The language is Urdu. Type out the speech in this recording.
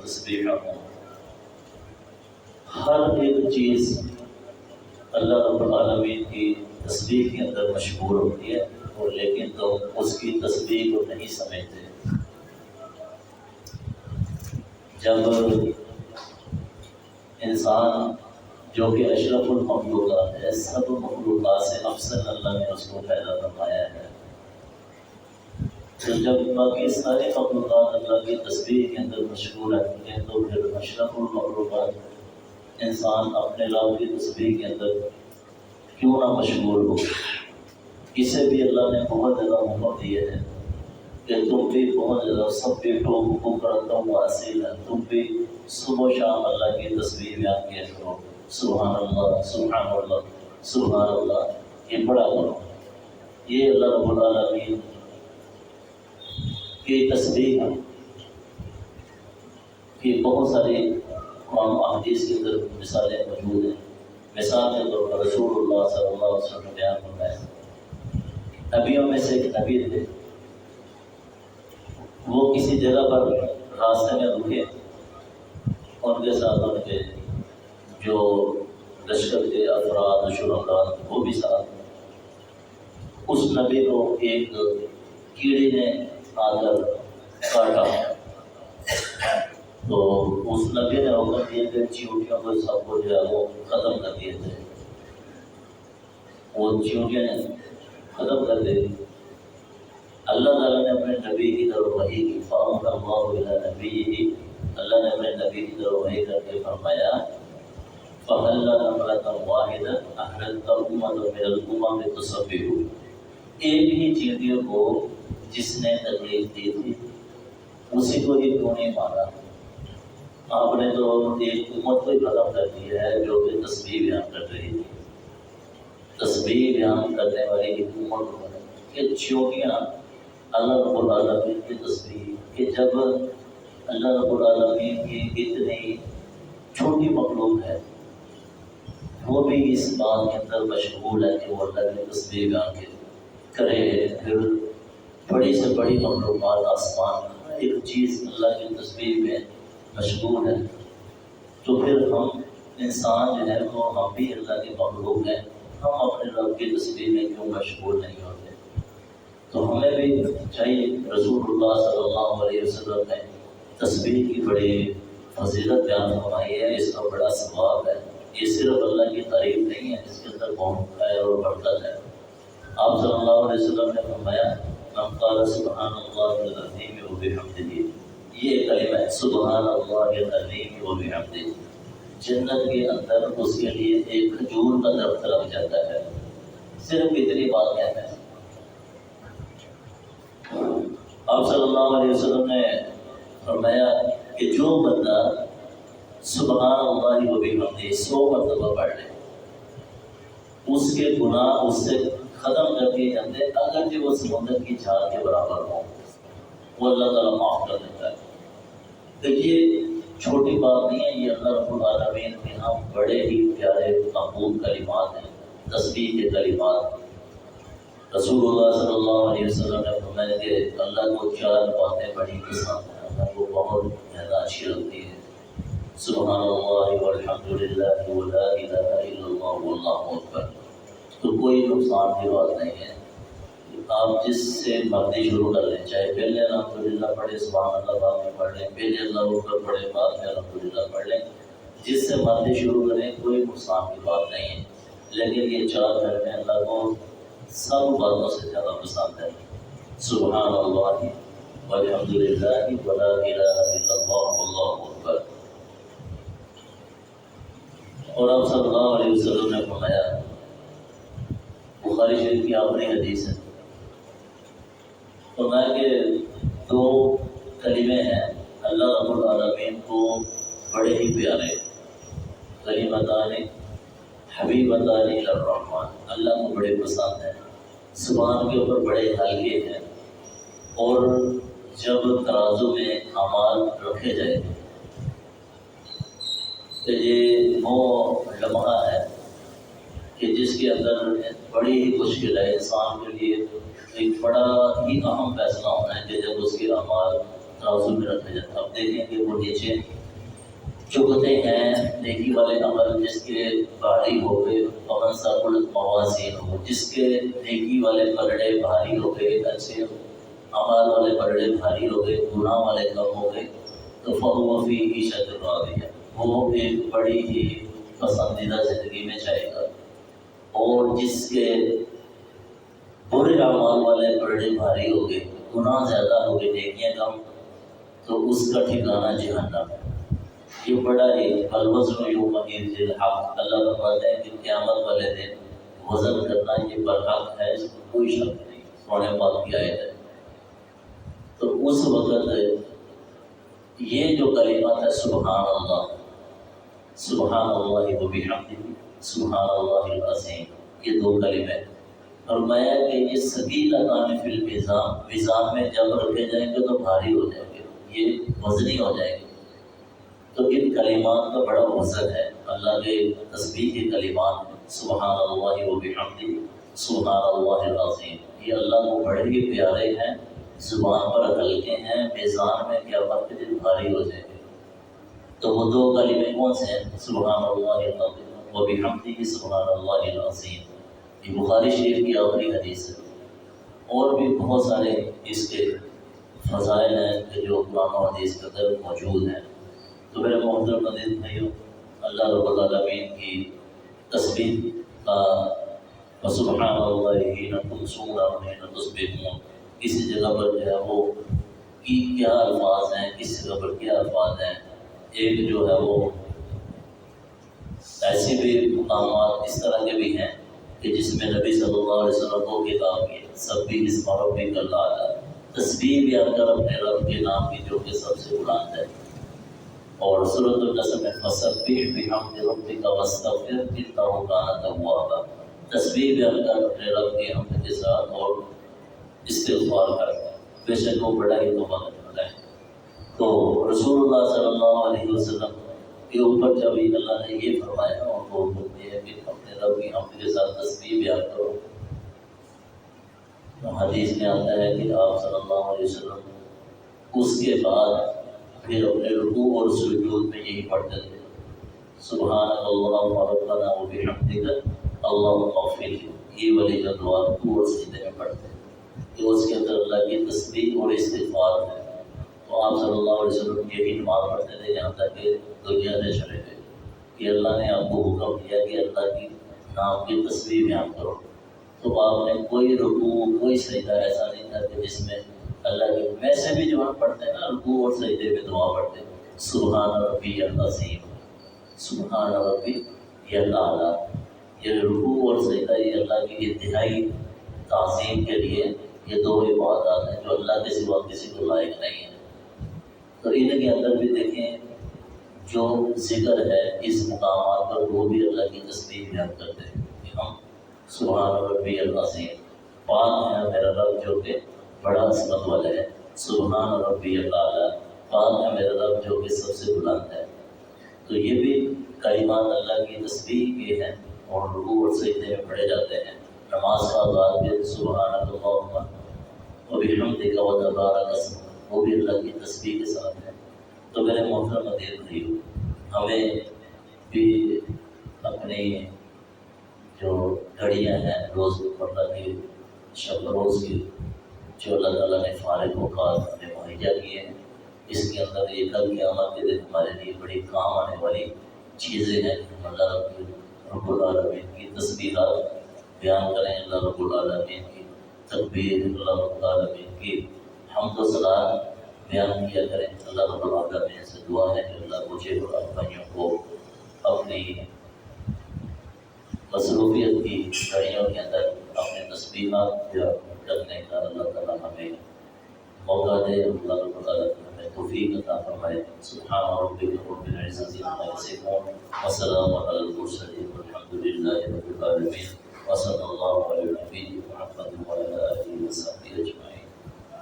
تسبیح ہوں. ہر ایک چیز اللہ رب العالمین کی تسبیح کے اندر مشہور ہوتی ہے، اور لیکن تو اس کی تسبیح کو نہیں سمجھتے. جب انسان جو کہ اشرف المخلوقات ہے، سب مخلوقات سے افضل اللہ نے اس کو پیدا فرمایا ہے، تو جب باقی سارے مخلوقات اللہ کی تسبیح کے اندر مشغول ہیں تو پھر اشرف المخلوقات انسان اپنے رب کی تسبیح کے اندر کیوں نہ مشغول ہو. اسے بھی اللہ نے بہت زیادہ حکم دیے ہے کہ تم بھی بہت زیادہ سب بیٹھو حکم کرتا ہوں واصل ہے، تم بھی صبح و شام اللہ کی تسبیح بیان کیا کرو. سبحان اللہ سبحان اللہ سبحان اللہ، یہ بڑا کرو. یہ اللہ رب العالمین کی تسبیح ہے کہ بہت ساری قرآن و حدیث کے اندر مثالیں موجود ہیں. مثال کے طور پر رسول اللہ صلی اللہ علیہ وسلم نے بیان فرمایا، نبیوں میں سے ایک نبی تھے، وہ کسی جگہ پر راستے میں رکے، ان کے ساتھ ان کے جو لشکر کے افراد شرکاء وہ بھی ساتھ. اس نبی کو ایک کیڑے نے آ کر کاٹا، تو اس نبی نے حکم دیا کہ چیونٹیوں کو سب کو جو ہے وہ ختم کر دیے تھے. وہ چیونٹیاں نے ختم کر دی. اللہ تعالیٰ نے اپنے نبی کی طرف وحی کی، فَأَوْحَى اللَّهُ إِلَىٰ نَبِيِّهِ، اللہ نے اپنے نبی کی طرف وحی کر کے فرمایا فَهَلَّ نَمْلَةً وَاحِدَةً أَحْرَزْتَ أُمَّةً مِّنَ الْأُمَمِ تُسَبِّحُ، ایک ہی چیونٹیوں کو جس نے تکلیف دی تھی اسی کو ہی کیوں نہیں مانا؟ آپ نے تو ایک امت کو ہی ختم کر دیا ہے جو کہ تسبیح بیان کر رہی تھی. تسبیح بیان کرنے والی ایک امت کہ چیونٹیاں اللہ رب العالمین کی تسبیح، کہ جب اللہ رب العالمین کی اتنی چھوٹی مخلوق ہے وہ بھی اس بات کے اندر مشغول ہے کہ وہ اللہ کی تسبیح بیان کرے. پھر بڑی سے بڑی مخلوقات آسمان میں ایک چیز اللہ کی تسبیح میں مشغول ہے، تو پھر ہم انسان جو ہے وہ ہم بھی اللہ کے مخلوق ہیں، ہم اپنے رب کی تسبیح میں کیوں مشغول نہیں ہوتے؟ تو ہمیں بھی چاہیے. رسول اللہ صلی اللہ علیہ وسلم نے تسبیح کی بڑی فضیلت بیان فرمائی ہے، اس کا بڑا ثواب ہے. یہ صرف اللہ کی تعریف نہیں ہے، اس کے اندر بہت خیر اور برکت ہے. آپ صلی اللہ علیہ وسلم نے فرمایا من قال سبحان اللہ العظیم وبحمدہ، یہ کلمہ ہے سبحان اللہ العظیم وبحمدہ، جنت کے اندر اس کے لیے ایک کھجور کا درخت لگ جاتا ہے. صرف اتنی بات کہتے ہیں. آپ صلی اللہ علیہ وسلم نے فرمایا کہ جو بندہ سبحان اللہ وبحمدہ 100 مرتبہ پڑھ لے اس کے گناہ اس سے ختم کر دیے جاتے، اگرچہ وہ سمندر کی جھاگ کے برابر ہوں، وہ اللہ تعالیٰ معاف کر دیتا ہے. تو یہ چھوٹی بات نہیں ہے، یہ اللہ رب العالمین کے ہم بڑے ہی پیارے محبوب کلمات ہیں، تسبیح کے کلمات. رسول اللہ صلی اللہ علیہ وسلم نے فرمایا کہ اللہ کو 4 باتیں بڑی پسند ہیں، اللہ کو بہت زیادہ اچھی لگتی ہے. سبحان اللہ والحمد للہ ولا الہ الا اللہ واللہ اکبر. تو کوئی نقصان کی بات نہیں ہے. آپ جس سے مرضی شروع کر لیں، چاہے پہلے الحمدللہ پڑھیں، سبحان اللہ بعد میں پڑھ لیں، پہلے اللہ اکبر پڑھیں بعد میں الحمدللہ پڑھ لیں، جس سے مرضی شروع کریں، کوئی نقصان کی بات نہیں ہے. لیکن یہ 4 کلمے اللہ کو سب باتوں سے زیادہ پسند ہے. سبحان اللہ والحمدللہ ولا الہ الا اللہ واللہ اکبر. اور آپ صلی اللہ علیہ وسلم نے فرمایا، بخاری شریف کی آخری حدیث ہے، فرمایا کہ 2 کلمے ہیں اللہ رب العالمین کو بڑے ہی پیارے، کلمتان حبیبتان الی الرحمن، اللہ کو بڑے پسند ہیں، زبان کے اوپر بڑے ہلکے ہیں، اور جب ترازو میں اعمال رکھے جائیں تو یہ وہ لمحہ ہے کہ جس کے اندر بڑی ہی مشکل ہے انسان کے لیے. ایک بڑا ہی اہم فیصلہ ہونا ہے کہ جب اس کے اعمال ترازو میں رکھا جاتا ہے. اب دیکھیں کہ وہ نیچے چگتے ہیں نیکی والے عمل جس کے بھاری ہو گئے، پون ثقل موازین ہو، جس کے نیکی والے پلڑے بھاری ہو گئے، اچھے اعمال والے پلڑے بھاری ہو گئے، گناہ والے کم ہو گئے، تو فہو فی عیشۃ راضیہ، وہ ایک بڑی ہی پسندیدہ زندگی میں جائے گا. اور جس کے برے اعمال والے پلڑے بھاری ہو گئے، گناہ زیادہ ہو گئے، نیکیاں کم، تو اس کا ٹھکانہ جہنم ہے. یہ بڑا ہی الوزن یومئذ الحق، اللہ فرماتا ہے کہ قیامت والے دن وزن کرنا یہ برحق ہے، اس میں کوئی شک نہیں. سورہ پاک کی آیت ہے. تو اس وقت یہ جو کلمات ہے سبحان اللہ، سبحان اللہ و بحمدہ، سبحان اللہ العظیم، یہ دو کلمے فرمایا کہ یہ ثقیلتان فی المیزان، میزان میں جب رکھے جائیں گے تو بھاری ہو جائیں گے، یہ وزنی ہو جائیں گے. تو ان کلمات کا بڑا وزن ہے. اللہ کے تسبیح کے کلمات سبحان اللہ و بحمدہ، سبحان اللہ العظیم، یہ اللہ کو بڑے ہی پیارے ہیں، زبان پر ہلکے ہیں، میزان میں قیامت کے دن بھاری ہو جائیں گے. تو وہ دو کلمے کون سے ہیں؟ سبحان اللہ و بحمدہ، سبحان اللہ العظیم. یہ بخاری شریف کی آخری حدیث ہے. اور بھی بہت سارے اس کے فضائل ہیں کہ جو قرآن و حدیث کے اندر موجود ہیں. تو میرے محترم عزیز بھائیو، اللہ رب العالمین کی تسبیح کا سبحان اللہ حین تمسون و حین تصبحون، کسی جگہ پر جو ہے وہ کی کیا الفاظ ہیں، کس جگہ پر کیا الفاظ ہیں. ایک جو ہے وہ ایسے بھی مقامات اس طرح کے بھی ہیں کہ جس میں نبی صلی اللہ علیہ وسلم کو خطاب کیا، سب بھی اس ربک الاعلیٰ، تسبیح بھی اگر اپنے رب کے نام کی جو کہ سب سے بلند ہے. اور سورۃ النصر میں فسبح بحمد ربک واستغفر انہ کان توابا، تسبیح بھی اگر اپنے رب کی حمد کے ساتھ اور استغفار کرتا ہے، بے شک وہ بڑا ہی توبہ کرنے والا ہے. تو رسول اللہ صلی اللہ علیہ وسلم کے اوپر جب اللہ نے یہ فرمایا اور وہ حکم دیا کہ اپنے رب کی حمد کے ساتھ تسبیح بیان کرو، تو حدیث میں آتا ہے کہ آپ صلی اللہ علیہ وسلم اس کے بعد پھر اپنے رکوع اور سجود میں یہی پڑھتے تھے، سبحانک اللہم ربنا و بحمدک اللہم اغفر لی. یہ والی جو دعا رکوع اور سجدے میں پڑھتے ہیں کہ اس کے اندر اللہ کی تسبیح اور استغفار ہے. تو آپ صلی اللہ علیہ وسلم یہی نماز پڑھتے تھے یہاں تک کہ دنیا سے چلے گئے کہ اللہ نے آپ کو حکم دیا کہ اللہ کی نام کی تسبیح بیان کرو. تو آپ نے کوئی رکوع کوئی سجدہ ایسا نہیں تھا کہ جس میں اللہ کی، ویسے بھی جو ہم پڑھتے ہیں نا رکوع اور سجدے میں دعا پڑھتے ہیں سبحان ربی العظیم، سبحان ربی الاعلیٰ. یہ رکوع اور سجدہ یہ اللہ کی انتہائی تعظیم کے لیے یہ دو عبادات ہیں جو اللہ کے سوا کسی کو لائق نہیں ہے. تو ان کے اندر بھی دیکھیں جو ذکر ہے اس مقامات پر وہ بھی اللہ کی تسبیح بیان کرتے ہیں کہ ہم سبحان ربی العظیم، پاک ہے میرا رب جو کہ بڑا عظمت والا ہے، سبحان ربی الاعلیٰ، پاک ہے میرا رب جو کہ سب سے بلند ہے. تو یہ بھی کلمات اللہ کی تسبیح کے ہیں اور رکوع اور سجدے میں پڑھے جاتے ہیں. نماز کا آغاز بھی سبحان اللہم و بحمدک و تبارک اسمک، وہ بھی اللہ کی تسبیح کے ساتھ ہے. تو میرے محترم عزیز بھائیو، ہمیں بھی اپنی جو گھڑیاں ہیں روز مرہ کی شب روز کی جو اللہ تعالیٰ نے فارغ اوقات ہمیں مہیا کیے ہیں، اس کے اندر یہ کل قیامت کے دن ہمارے لیے بڑی کام آنے والی چیزیں ہیں. اللہ رب العالمین کی تسبیحات بیان کریں، اللہ رب العالمین کی تکبیر، اللہ رب العالمین کی حمد و ثنا بیان کیا کریں. اللہ رب العالمین سے دعا ہے کہ اللہ مجھے اور آپ بھائیوں کو اپنی مصروفیت کی گھڑیوں کے اندر اپنے تسبیحات کرنے کا اللہ تعالیٰ ہمیں موقع دے. اللہ رب العالمین ہمیں توفیق عطا فرمائے. سبحان ربک رب العزت عما یصفون وسلام علی المرسلین والحمد للہ رب العالمین وصلی اللہ علی نبی محمد وعلی آلہ وصحبہ اجمعین.